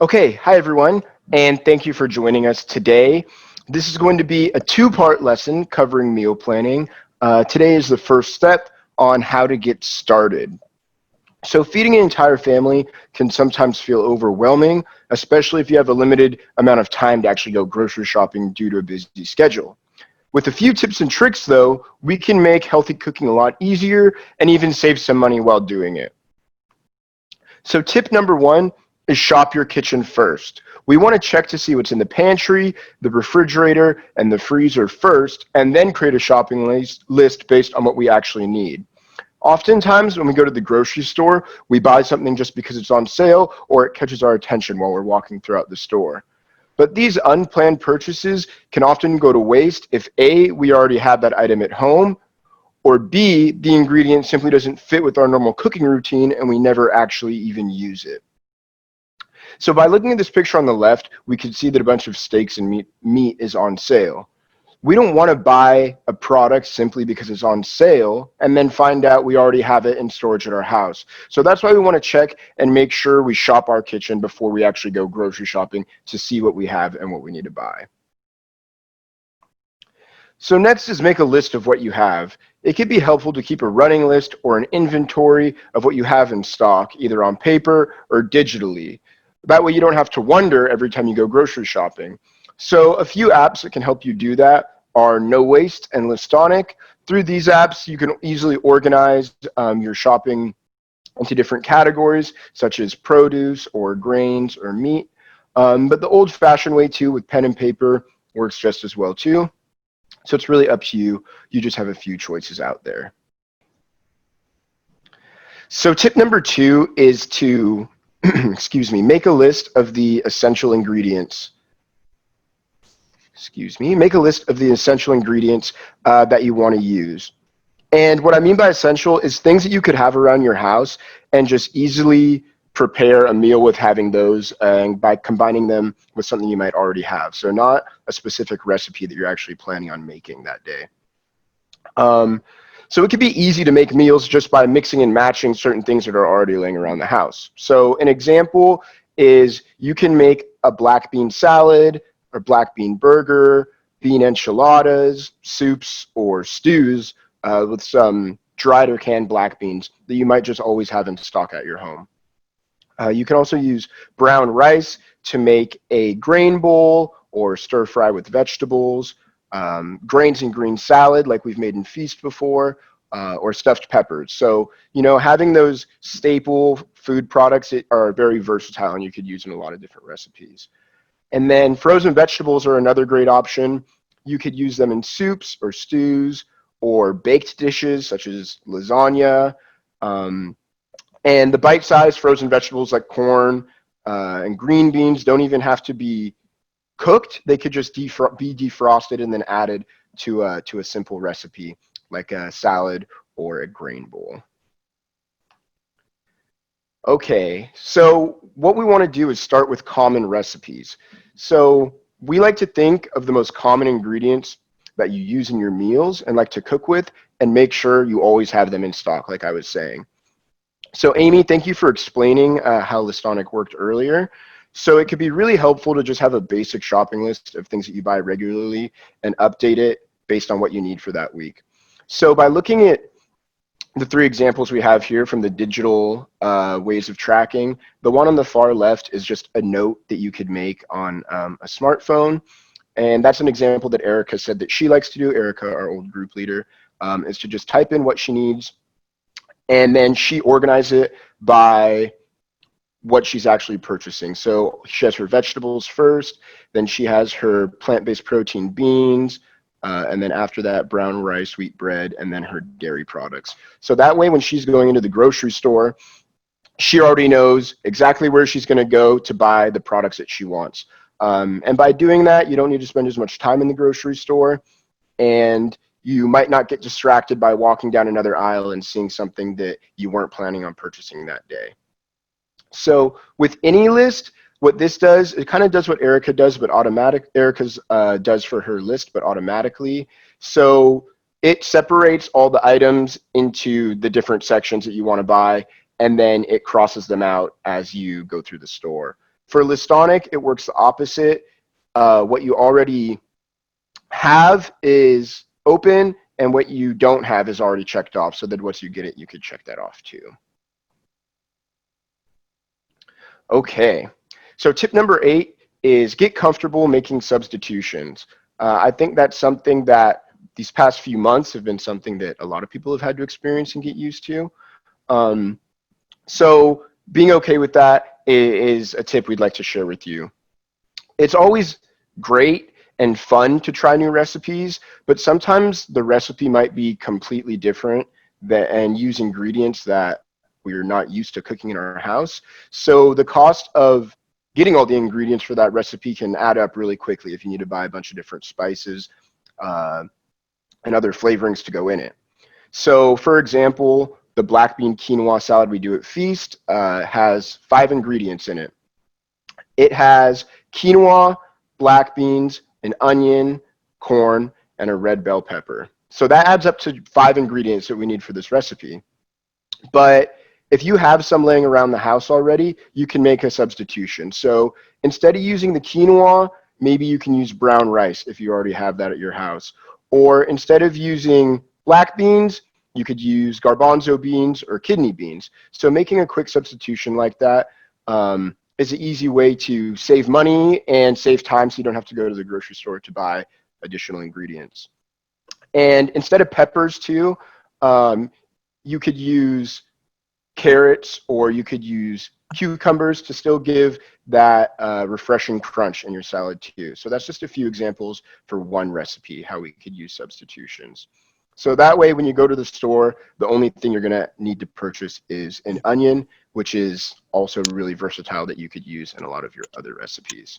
Okay, hi everyone, and thank you for joining us today. This is going to be a two-part lesson covering meal planning. Today is the first step on how to get started. So feeding an entire family can sometimes feel overwhelming, especially if you have a limited amount of time to actually go grocery shopping due to a busy schedule. With a few tips and tricks though, we can make healthy cooking a lot easier and even save some money while doing it. So tip number one is shop your kitchen first. We want to check to see what's in the pantry, the refrigerator, and the freezer first, and then create a shopping list based on what we actually need. Oftentimes, when we go to the grocery store, we buy something just because it's on sale or it catches our attention while we're walking throughout the store. But these unplanned purchases can often go to waste if A, we already have that item at home, or B, the ingredient simply doesn't fit with our normal cooking routine and we never actually even use it. So by looking at this picture on the left, we can see that a bunch of steaks and meat is on sale. We don't want to buy a product simply because it's on sale and then find out we already have it in storage at our house. So that's why we want to check and make sure we shop our kitchen before we actually go grocery shopping to see what we have and what we need to buy. So next is make a list of what you have. It could be helpful to keep a running list or an inventory of what you have in stock, either on paper or digitally. That way you don't have to wonder every time you go grocery shopping. So a few apps that can help you do that are NOWASTE and LISTONIC. Through these apps, you can easily organize your shopping into different categories, such as produce or grains or meat. But the old-fashioned way too, with pen and paper, works just as well too. So it's really up to you. You just have a few choices out there. So tip number two is to, excuse me, make a list of the essential ingredients. Make a list of the essential ingredients that you want to use. And what I mean by essential is things that you could have around your house and just easily prepare a meal with having those by combining them with something you might already have. So not a specific recipe that you're actually planning on making that day. So it could be easy to make meals just by mixing and matching certain things that are already laying around the house. So an example is you can make a black bean salad or black bean burger, bean enchiladas, soups, or stews with some dried or canned black beans that you might just always have in stock at your home. You can also use brown rice to make a grain bowl or stir fry with vegetables, grains and green salad like we've made in Feast before, or stuffed peppers. So, you know, having those staple food products are very versatile and you could use in a lot of different recipes. And then frozen vegetables are another great option. You could use them in soups or stews or baked dishes such as lasagna. And the bite-sized frozen vegetables like corn and green beans don't even have to be cooked. They could just be defrosted and then added to a simple recipe like a salad or a grain bowl. Okay, so what we want to do is start with common recipes. So we like to think of the most common ingredients that you use in your meals and like to cook with and make sure you always have them in stock, like I was saying. So Amy, thank you for explaining how LISTONIC worked earlier. So it could be really helpful to just have a basic shopping list of things that you buy regularly and update it based on what you need for that week. So by looking at the three examples we have here from the digital ways of tracking, the one on the far left is just a note that you could make on a smartphone. And that's an example that Erica said that she likes to do. Erica, our old group leader, is to just type in what she needs, and then she organizes it by what she's actually purchasing. So she has her vegetables first, then she has her plant-based protein beans, and then after that, brown rice, wheat bread, and then her dairy products. So that way, when she's going into the grocery store, she already knows exactly where she's going to go to buy the products that she wants. And by doing that, you don't need to spend as much time in the grocery store, and you might not get distracted by walking down another aisle and seeing something that you weren't planning on purchasing that day. So with any list, what this does, it kind of does what Erica does, but Erica's does for her list, but automatically. So it separates all the items into the different sections that you want to buy, and then it crosses them out as you go through the store. For LISTONIC, it works the opposite. What you already have is open, and what you don't have is already checked off, so that once you get it, you could check that off too. Okay, so tip number 8 is get comfortable making substitutions. I think that's something that these past few months have been something that a lot of people have had to experience and get used to. So being okay with that is a tip we'd like to share with you. It's always great and fun to try new recipes, but sometimes the recipe might be completely different and use ingredients that we're not used to cooking in our house. So the cost of getting all the ingredients for that recipe can add up really quickly if you need to buy a bunch of different spices and other flavorings to go in it. So for example, the black bean quinoa salad we do at Feast has 5 ingredients in it. It has quinoa, black beans, an onion, corn, and a red bell pepper. So that adds up to 5 ingredients that we need for this recipe. But if you have some laying around the house already, you can make a substitution. So instead of using the quinoa, maybe you can use brown rice if you already have that at your house. Or instead of using black beans, you could use garbanzo beans or kidney beans. So making a quick substitution like that is an easy way to save money and save time, so you don't have to go to the grocery store to buy additional ingredients. And instead of peppers too, you could use carrots, or you could use cucumbers to still give that refreshing crunch in your salad too. So that's just a few examples for one recipe, how we could use substitutions. So that way, when you go to the store, the only thing you're gonna need to purchase is an onion, which is also really versatile that you could use in a lot of your other recipes.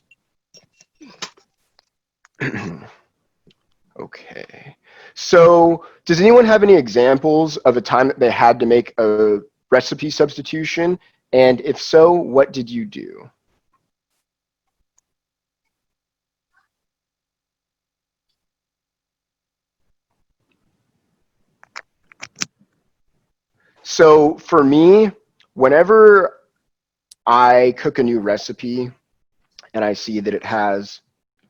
Okay, so does anyone have any examples of a time that they had to make a recipe substitution? And if so, what did you do? So for me, whenever I cook a new recipe and I see that it has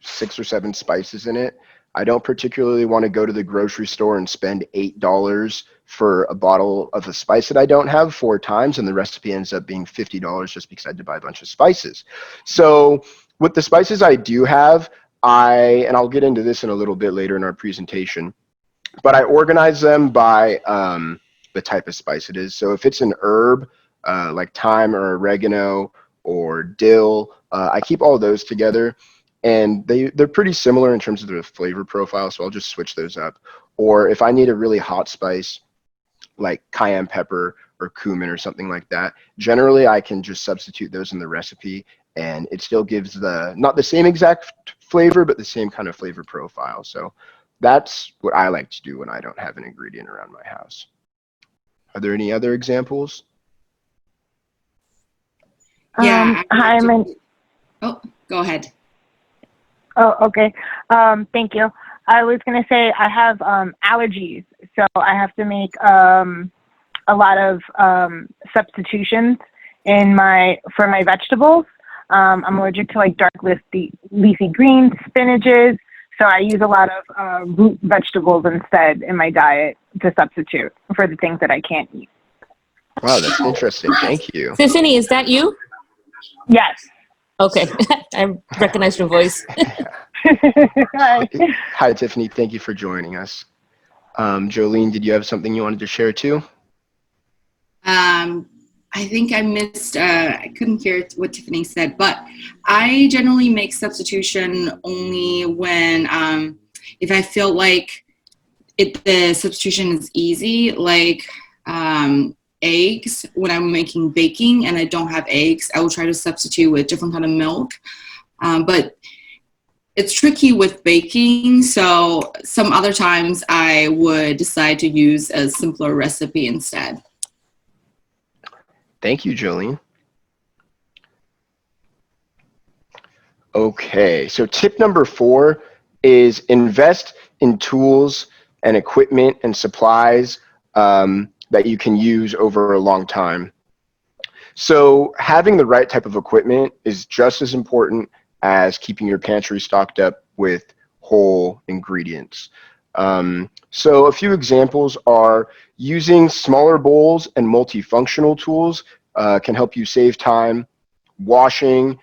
6 or 7 spices in it, I don't particularly want to go to the grocery store and spend $8 for a bottle of a spice that I don't have 4 times, and the recipe ends up being $50 just because I had to buy a bunch of spices. So with the spices I do have, and I'll get into this in a little bit later in our presentation, but I organize them by the type of spice it is. So if it's an herb, like thyme or oregano or dill, I keep all those together. And they're pretty similar in terms of their flavor profile, so I'll just switch those up. Or if I need a really hot spice, like cayenne pepper or cumin or something like that, generally I can just substitute those in the recipe, and it still gives not the same exact flavor, but the same kind of flavor profile. So that's what I like to do when I don't have an ingredient around my house. Are there any other examples? Yeah. Hi, Oh, go ahead. Oh, okay. Thank you. I was going to say I have allergies, so I have to make a lot of substitutions for my vegetables. I'm allergic to like dark leafy greens, spinaches, so I use a lot of root vegetables instead in my diet to substitute for the things that I can't eat. Wow, that's interesting. Thank you. Tiffany, is that you? Yes. Okay, I recognize your voice. Hi. Hi, Tiffany. Thank you for joining us. Jolene, did you have something you wanted to share too? I think I missed, I couldn't hear what Tiffany said, but I generally make substitution only when, if I feel like the substitution is easy, like eggs. When I'm making baking and I don't have eggs, I will try to substitute with different kind of milk. But it's tricky with baking, so some other times I would decide to use a simpler recipe instead. Thank you, Jolene. Okay, so tip number 4 is invest in tools and equipment and supplies that you can use over a long time. So having the right type of equipment is just as important as keeping your pantry stocked up with whole ingredients. So a few examples are using smaller bowls and multifunctional tools can help you save time. Washing,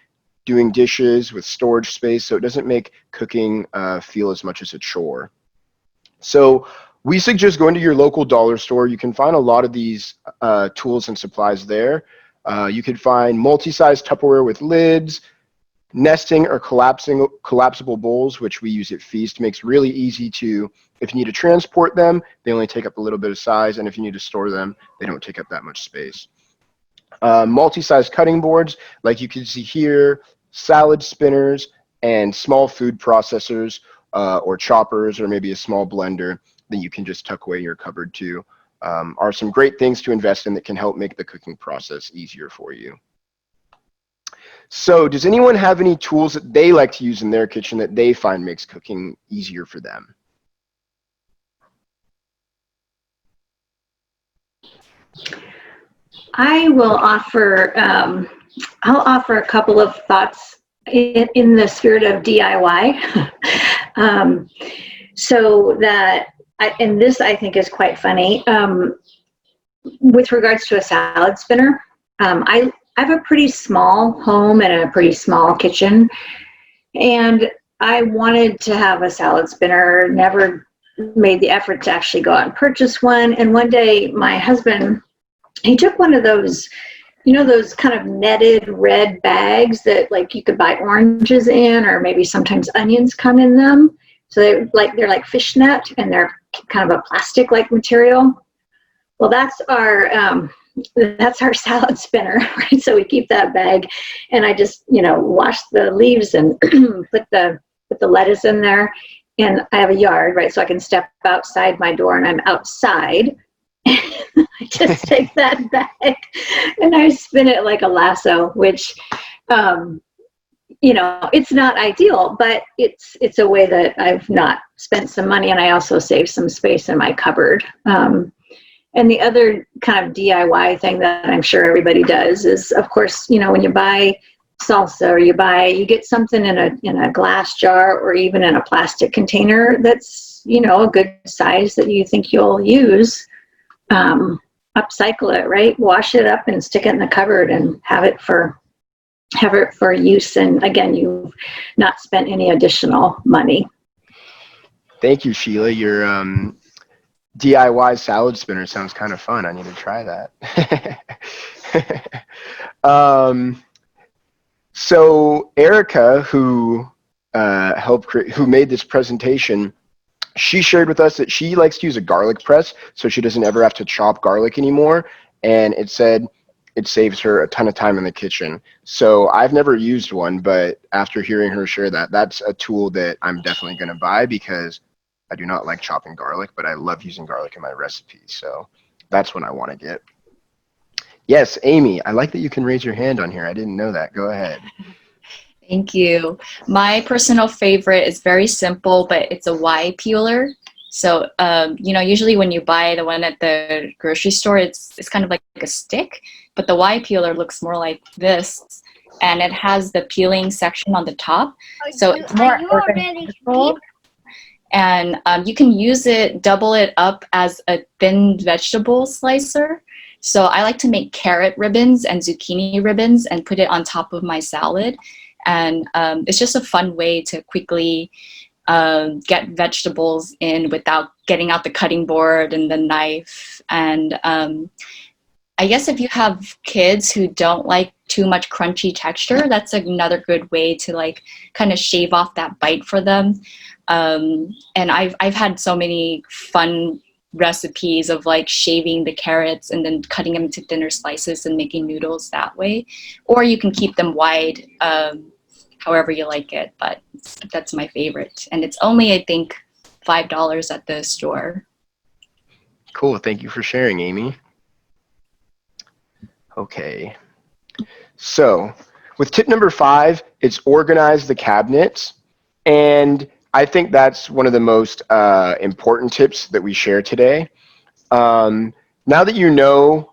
doing dishes with storage space, so it doesn't make cooking feel as much as a chore. So we suggest going to your local dollar store. You can find a lot of these tools and supplies there. You could find multi-size Tupperware with lids, nesting or collapsible bowls, which we use at Feast, makes it really easy to, if you need to transport them, they only take up a little bit of size, and if you need to store them, they don't take up that much space. Multi-size cutting boards, like you can see here, salad spinners, and small food processors or choppers, or maybe a small blender that you can just tuck away in your cupboard too, are some great things to invest in that can help make the cooking process easier for you. So does anyone have any tools that they like to use in their kitchen that they find makes cooking easier for them? I will offer, I'll offer a couple of thoughts in the spirit of DIY. So that, and this I think is quite funny, with regards to a salad spinner. I have a pretty small home and a pretty small kitchen, and I wanted to have a salad spinner, never made the effort to actually go out and purchase one. And one day my husband, he took one of those, you know, those kind of netted red bags that like you could buy oranges in, or maybe sometimes onions come in them. So they're like fishnet, and they're kind of a plastic like material. Well, that's our salad spinner, right? So we keep that bag, and I just, you know, wash the leaves and put the lettuce in there. And I have a yard, right? So I can step outside my door and I'm outside. I just take that bag and I spin it like a lasso, which, you know, it's not ideal, but it's a way that I've not spent some money, and I also save some space in my cupboard. And the other kind of DIY thing that I'm sure everybody does is, of course, you know, when you buy salsa, or you get something in a glass jar or even in a plastic container that's, you know, a good size that you think you'll use, upcycle it, right? Wash it up and stick it in the cupboard and have it for use. And again, you've not spent any additional money. Thank you, Sheila. Your DIY salad spinner sounds kind of fun. I need to try that. So Erica, who made this presentation, she shared with us that she likes to use a garlic press so she doesn't ever have to chop garlic anymore. And it said it saves her a ton of time in the kitchen. So I've never used one, but after hearing her share that, that's a tool that I'm definitely going to buy, because I do not like chopping garlic, but I love using garlic in my recipes. So that's what I want to get. Yes, Amy, I like that you can raise your hand on here. I didn't know that. Go ahead. Thank you. My personal favorite is very simple, but it's a Y peeler. So, you know, usually when you buy the one at the grocery store, it's kind of like a stick, but the Y peeler looks more like this, and it has the peeling section on the top. So it's more organizable. And you can use it, double it up as a thin vegetable slicer. So I like to make carrot ribbons and zucchini ribbons and put it on top of my salad. And it's just a fun way to quickly get vegetables in without getting out the cutting board and the knife. And I guess if you have kids who don't like too much crunchy texture, that's another good way to like kind of shave off that bite for them. And I've had so many fun recipes of like shaving the carrots and then cutting them into thinner slices and making noodles that way. Or you can keep them wide, however you like it, but that's my favorite. And it's only, I think, $5 at the store. Cool, thank you for sharing, Amy. Okay, so with tip number 5, it's organize the cabinets. And I think that's one of the most important tips that we share today. Now that you know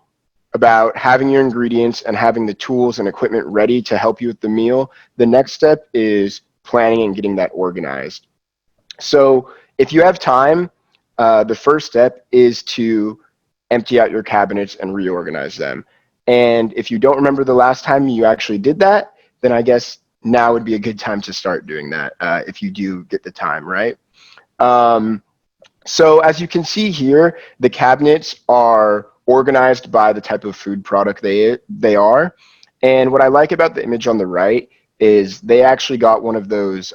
about having your ingredients and having the tools and equipment ready to help you with the meal, the next step is planning and getting that organized. So if you have time, the first step is to empty out your cabinets and reorganize them. And if you don't remember the last time you actually did that, then I guess now would be a good time to start doing that if you do get the time, right? So as you can see here, the cabinets are organized by the type of food product they are. And what I like about the image on the right is they actually got one of those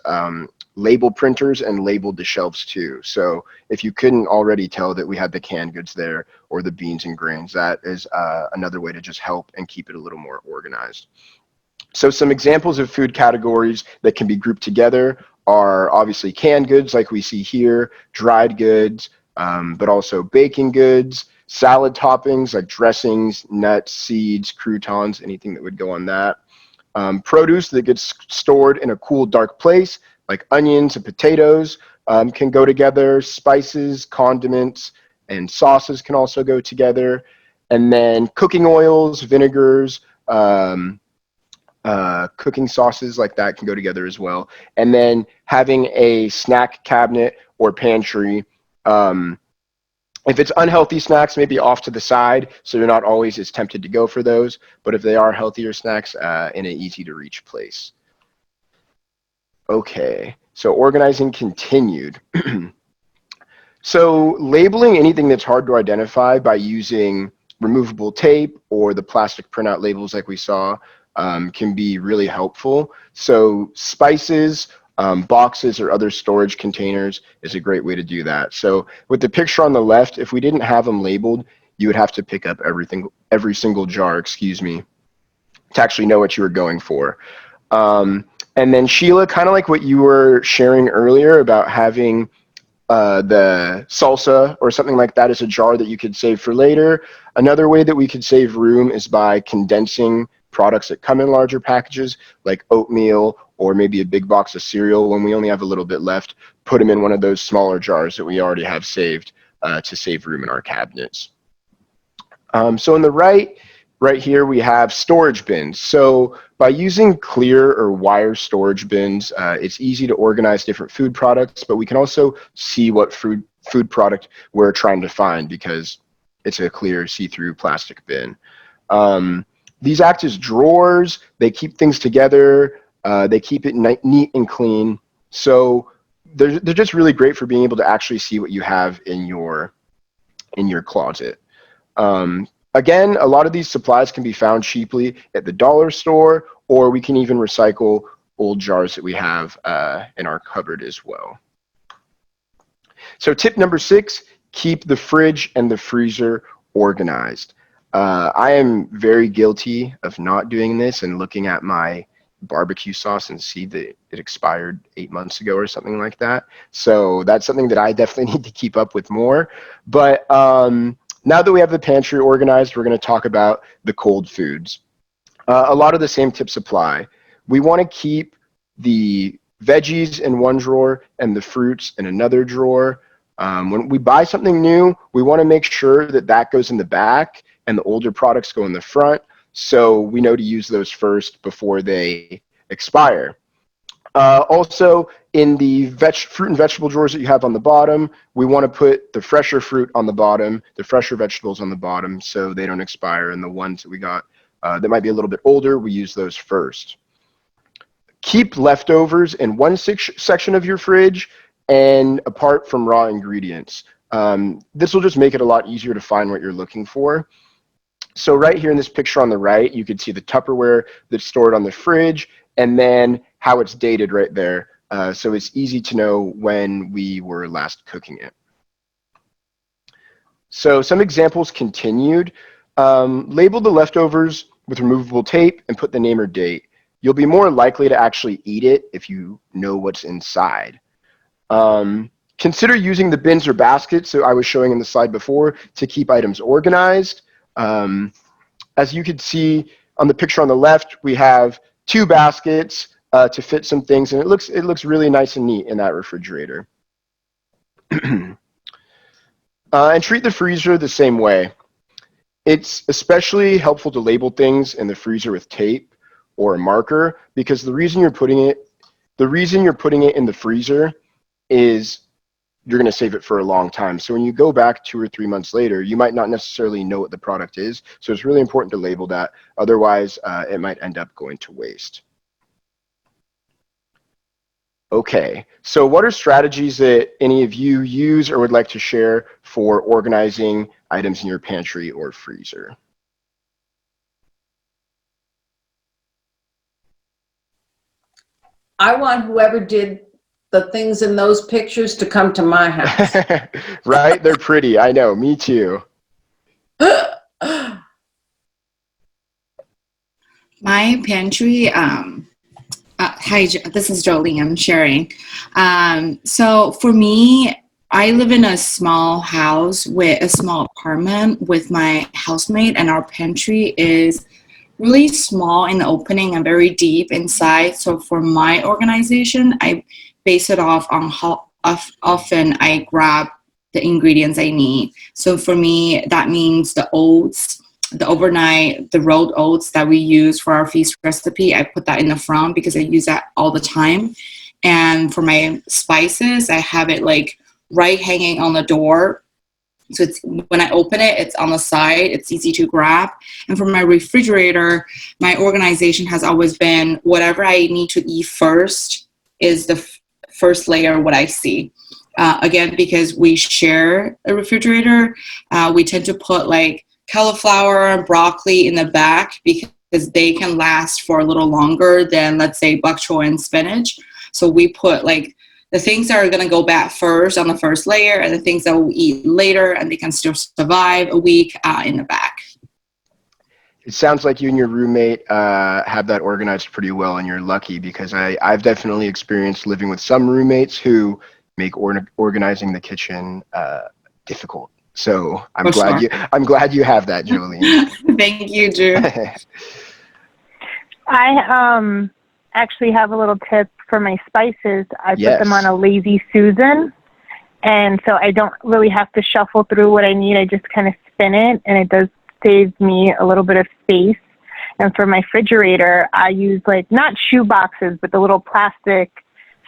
label printers and labeled the shelves too. So if you couldn't already tell that we had the canned goods there or the beans and grains, that is another way to just help and keep it a little more organized. So some examples of food categories that can be grouped together are obviously canned goods like we see here, dried goods, but also baking goods, salad toppings like dressings, nuts, seeds, croutons, anything that would go on that. Produce that gets stored in a cool, dark place like onions and potatoes can go together. Spices, condiments, and sauces can also go together. And then cooking oils, vinegars, cooking sauces like that can go together as well. And then having a snack cabinet or pantry. If it's unhealthy snacks, maybe off to the side, so you're not always as tempted to go for those. But if they are healthier snacks, in an easy to reach place. Okay, so organizing continued. So labeling anything that's hard to identify by using removable tape or the plastic printout labels like we saw can be really helpful. So spices, boxes, or other storage containers is a great way to do that. So with the picture on the left, if we didn't have them labeled, you would have to pick up every single jar, to actually know what you were going for. And then Sheila, kind of like what you were sharing earlier about having the salsa or something like that as a jar that you could save for later. Another way that we could save room is by condensing products that come in larger packages like oatmeal or maybe a big box of cereal. When we only have a little bit left, put them in one of those smaller jars that we already have saved to save room in our cabinets. So on the right here, we have storage bins. So by using clear or wire storage bins, it's easy to organize different food products, but we can also see what food product we're trying to find because it's a clear see-through plastic bin. These act as drawers. They keep things together. They keep it neat and clean. So they're just really great for being able to actually see what you have in your closet. Again, a lot of these supplies can be found cheaply at the dollar store, or we can even recycle old jars that we have in our cupboard as well. So tip number 6, keep the fridge and the freezer organized. I am very guilty of not doing this and looking at my barbecue sauce and see that it expired 8 months ago or something like that. So that's something that I definitely need to keep up with more. But now that we have the pantry organized, we're going to talk about the cold foods. A lot of the same tips apply. We want to keep the veggies in one drawer and the fruits in another drawer. When we buy something new, we want to make sure that that goes in the back and the older products go in the front, so we know to use those first before they expire. Also, in the fruit and vegetable drawers that you have on the bottom, we want to put the fresher fruit on the bottom, the fresher vegetables on the bottom, so they don't expire, and the ones that we got that might be a little bit older, we use those first. Keep leftovers in one section of your fridge and apart from raw ingredients. This will just make it a lot easier to find what you're looking for. So right here in this picture on the right, you can see the Tupperware that's stored on the fridge and then how it's dated right there. So it's easy to know when we were last cooking it. So some examples continued. Label the leftovers with removable tape and put the name or date. You'll be more likely to actually eat it if you know what's inside. Consider using the bins or baskets that I was showing in the slide before to keep items organized. As you can see on the picture on the left, we have 2 baskets to fit some things, and it looks really nice and neat in that refrigerator. And treat the freezer the same way. It's especially helpful to label things in the freezer with tape or a marker, because the reason you're putting it in the freezer is you're going to save it for a long time. So when you go back 2 or 3 months later, you might not necessarily know what the product is. So it's really important to label that. Otherwise, it might end up going to waste. Okay, so what are strategies that any of you use or would like to share for organizing items in your pantry or freezer? I want whoever did the things in those pictures to come to my house. Right? They're pretty. I know. Me too. My pantry, hi, this is Jolie, I'm sharing. So for me, I live in a small house with a small apartment with my housemate, and our pantry is really small in the opening and very deep inside. So for my organization, I base it off on how often I grab the ingredients I need. So for me, that means the oats, the rolled oats that we use for our feast recipe. I put that in the front because I use that all the time. And for my spices, I have it like right hanging on the door. So it's, when I open it, it's on the side. It's easy to grab. And for my refrigerator, my organization has always been whatever I need to eat first is the first layer what I see. Again, because we share a refrigerator, we tend to put like cauliflower and broccoli in the back because they can last for a little longer than, let's say, bok choy and spinach. So we put like the things that are going to go bad first on the first layer, and the things that we'll eat later and they can still survive a week in the back. It sounds like you and your roommate have that organized pretty well, and you're lucky, because I've definitely experienced living with some roommates who make organizing the kitchen difficult. So I'm glad you have that, Jolene. Thank you, Drew. I actually have a little tip for my spices. I Yes. put them on a lazy Susan, and so I don't really have to shuffle through what I need. I just kind of spin it, and it does save me a little bit of space. And for my refrigerator, I use like not shoe boxes, but the little plastic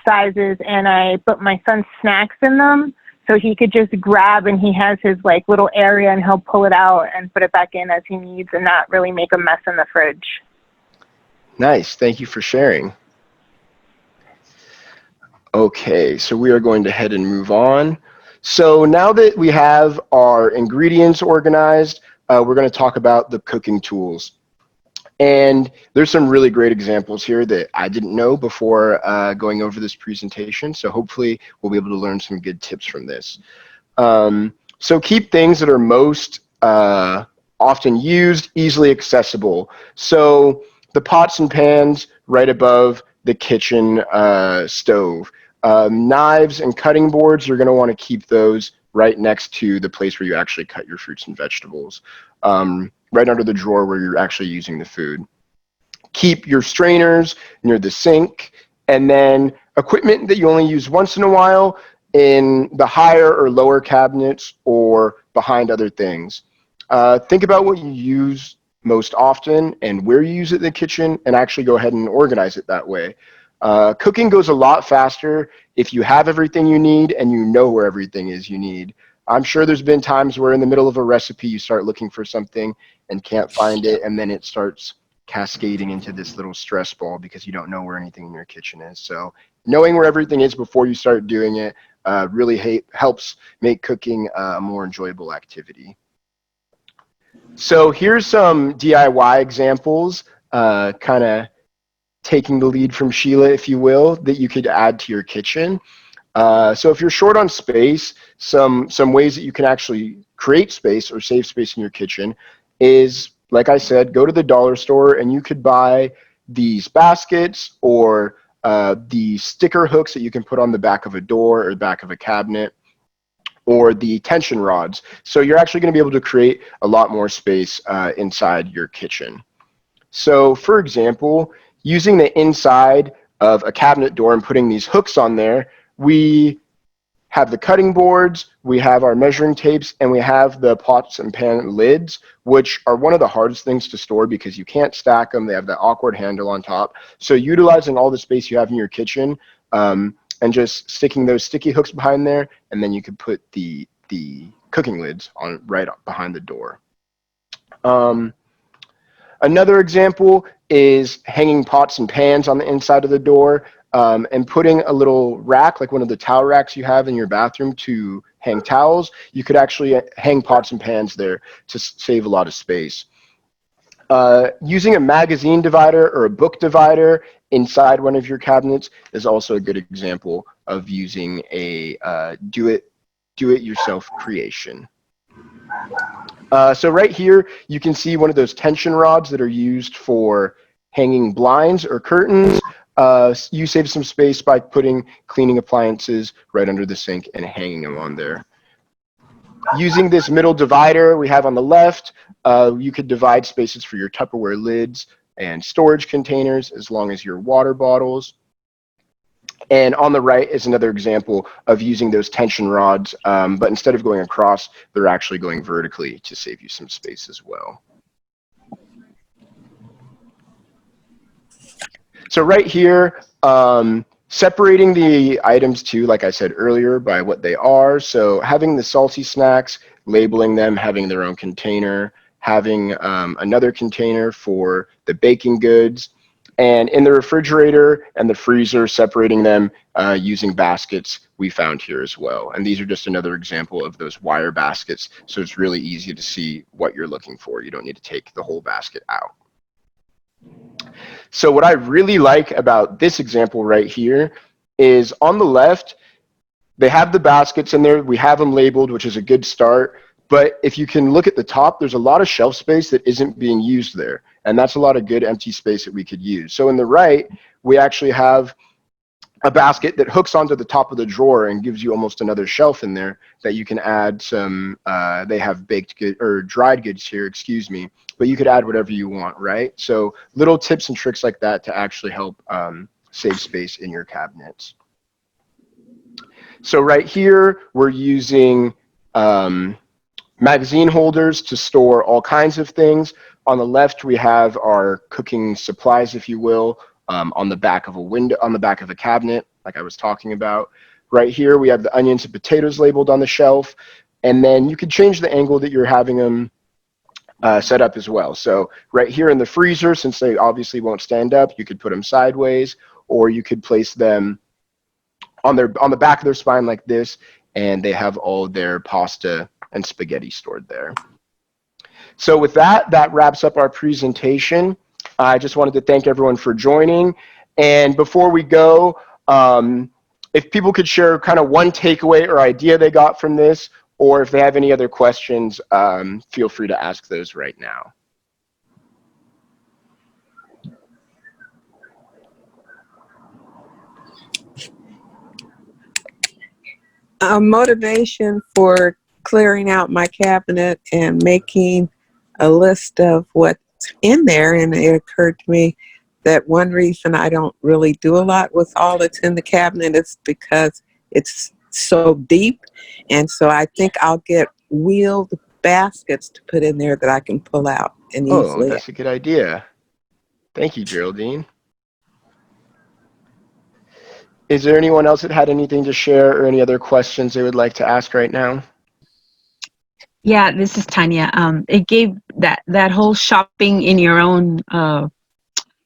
sizes, and I put my son's snacks in them so he could just grab, and he has his like little area, and he'll pull it out and put it back in as he needs and not really make a mess in the fridge. Nice. Thank you for sharing. Okay, so we are going to head and move on. So now that we have our ingredients organized, we're going to talk about the cooking tools. And there's some really great examples here that I didn't know before going over this presentation. So hopefully we'll be able to learn some good tips from this. So keep things that are most often used easily accessible. So the pots and pans right above the kitchen stove. Knives and cutting boards, you're going to want to keep those right next to the place where you actually cut your fruits and vegetables. Right under the drawer where you're actually using the food. Keep your strainers near the sink, and then equipment that you only use once in a while in the higher or lower cabinets or behind other things. Think about what you use most often and where you use it in the kitchen, and actually go ahead and organize it that way. Cooking goes a lot faster if you have everything you need and you know where everything is you need. I'm sure there's been times where in the middle of a recipe you start looking for something and can't find it, and then it starts cascading into this little stress ball because you don't know where anything in your kitchen is. So knowing where everything is before you start doing it really helps make cooking a more enjoyable activity. So here's some DIY examples, kind of taking the lead from Sheila, if you will, that you could add to your kitchen. So if you're short on space, some ways that you can actually create space or save space in your kitchen is, like I said, go to the dollar store and you could buy these baskets or the sticker hooks that you can put on the back of a door or the back of a cabinet, or the tension rods. So you're actually going to be able to create a lot more space inside your kitchen. So for example, using the inside of a cabinet door and putting these hooks on there, we have the cutting boards, we have our measuring tapes, and we have the pots and pan lids, which are one of the hardest things to store because you can't stack them. They have that awkward handle on top. So utilizing all the space you have in your kitchen, and just sticking those sticky hooks behind there, and then you could put the cooking lids on right behind the door. Another example is hanging pots and pans on the inside of the door, and putting a little rack, like one of the towel racks you have in your bathroom to hang towels. You could actually hang pots and pans there to save a lot of space. Using a magazine divider or a book divider inside one of your cabinets is also a good example of using a do-it-yourself creation. So right here, you can see one of those tension rods that are used for hanging blinds or curtains. You save some space by putting cleaning appliances right under the sink and hanging them on there. Using this middle divider we have on the left, you could divide spaces for your Tupperware lids and storage containers, as long as your water bottles. And on the right is another example of using those tension rods, but instead of going across, they're actually going vertically to save you some space as well. So right here, separating the items too, like I said earlier, by what they are. So having the salty snacks, labeling them, having their own container, having another container for the baking goods, and in the refrigerator and the freezer, separating them using baskets we found here as well. And these are just another example of those wire baskets, so it's really easy to see what you're looking for. You don't need to take the whole basket out. So what I really like about this example right here is on the left, they have the baskets in there. We have them labeled, which is a good start. But if you can look at the top, there's a lot of shelf space that isn't being used there. And that's a lot of good empty space that we could use. So in the right, we actually have a basket that hooks onto the top of the drawer and gives you almost another shelf in there that you can add some, they have baked good or dried goods here, excuse me, but you could add whatever you want, right? So little tips and tricks like that to actually help save space in your cabinets. So right here, we're using magazine holders to store all kinds of things. On the left, we have our cooking supplies, if you will, on the back of a window, on the back of a cabinet, like I was talking about. Right here, we have the onions and potatoes labeled on the shelf. And then you could change the angle that you're having them set up as well. So right here in the freezer, since they obviously won't stand up, you could put them sideways, or you could place them on the back of their spine like this, and they have all their pasta and spaghetti stored there. So with that, that wraps up our presentation. I just wanted to thank everyone for joining. And before we go, if people could share kind of one takeaway or idea they got from this, or if they have any other questions, feel free to ask those right now. Motivation for clearing out my cabinet and making a list of what's in there, and it occurred to me that one reason I don't really do a lot with all that's in the cabinet is because it's so deep, and so I think I'll get wheeled baskets to put in there that I can pull out and easily. Oh, that's a good idea. Thank you, Geraldine. Is there anyone else that had anything to share or any other questions they would like to ask right now? Yeah, this is Tanya. It gave that whole shopping in your own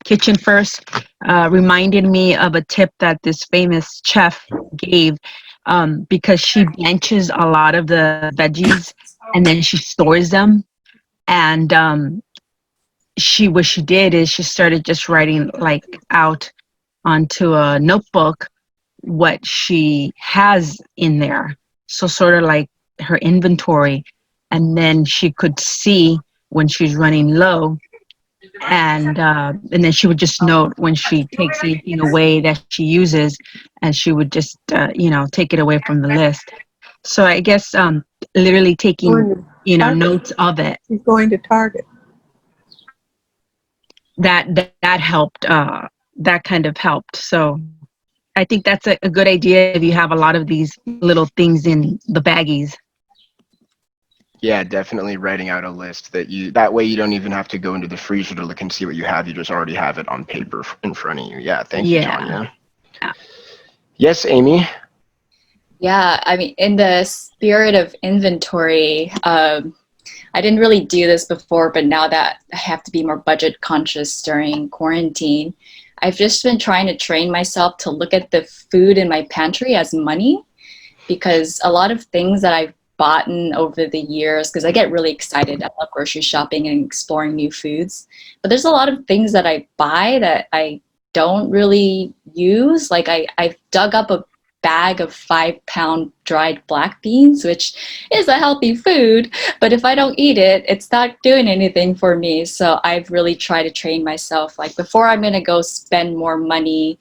kitchen first reminded me of a tip that this famous chef gave, because she blanches a lot of the veggies and then she stores them. And what she did is she started just writing like out onto a notebook what she has in there. So sort of like her inventory. And then she could see when she's running low, and then she would just note when she takes anything away that she uses, and she would just take it away from the list. So I guess literally taking notes of it. She's going to Target. That helped. That kind of helped. So I think that's a good idea if you have a lot of these little things in the baggies. Yeah, definitely writing out a list that way you don't even have to go into the freezer to look and see what you have. You just already have it on paper in front of you. Yeah, thank you, Tanya. Yes, Amy? Yeah, I mean, in the spirit of inventory, I didn't really do this before, but now that I have to be more budget conscious during quarantine, I've just been trying to train myself to look at the food in my pantry as money, because a lot of things that I've bought over the years, because I get really excited. I love grocery shopping and exploring new foods, but there's a lot of things that I buy that I don't really use. Like I've dug up a bag of 5-pound dried black beans, which is a healthy food, but if I don't eat it, it's not doing anything for me. So I've really tried to train myself, like before I'm gonna go spend more money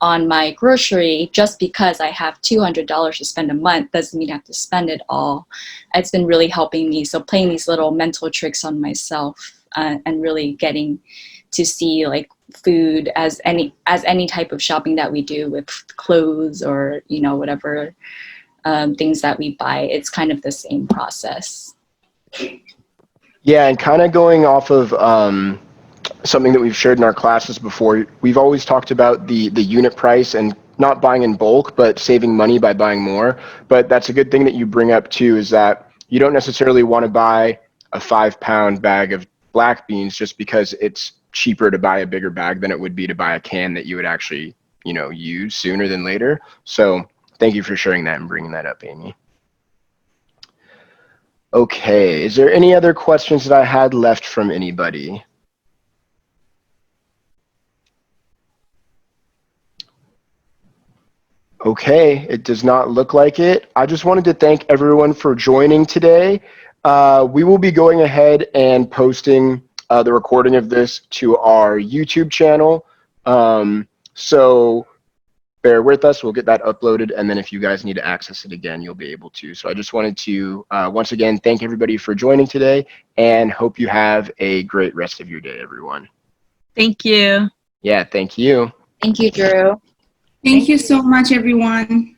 on my grocery, just because I have $200 to spend a month doesn't mean I have to spend it all. It's been really helping me. So playing these little mental tricks on myself and really getting to see like food as any type of shopping that we do with clothes or, you know, whatever things that we buy. It's kind of the same process. Yeah, and kind of going off of something that we've shared in our classes before, we've always talked about the unit price and not buying in bulk, but saving money by buying more. But that's a good thing that you bring up too, is that you don't necessarily want to buy a 5-pound bag of black beans just because it's cheaper to buy a bigger bag than it would be to buy a can that you would actually, you know, use sooner than later. So thank you for sharing that and bringing that up, Amy. Okay, is there any other questions that I had left from anybody? Okay, it does not look like it. I just wanted to thank everyone for joining today. We will be going ahead and posting the recording of this to our YouTube channel. So bear with us, we'll get that uploaded, and then if you guys need to access it again, you'll be able to. So I just wanted to, once again, thank everybody for joining today, and hope you have a great rest of your day, everyone. Thank you. Yeah, thank you. Thank you, Drew. Thank you so much, everyone.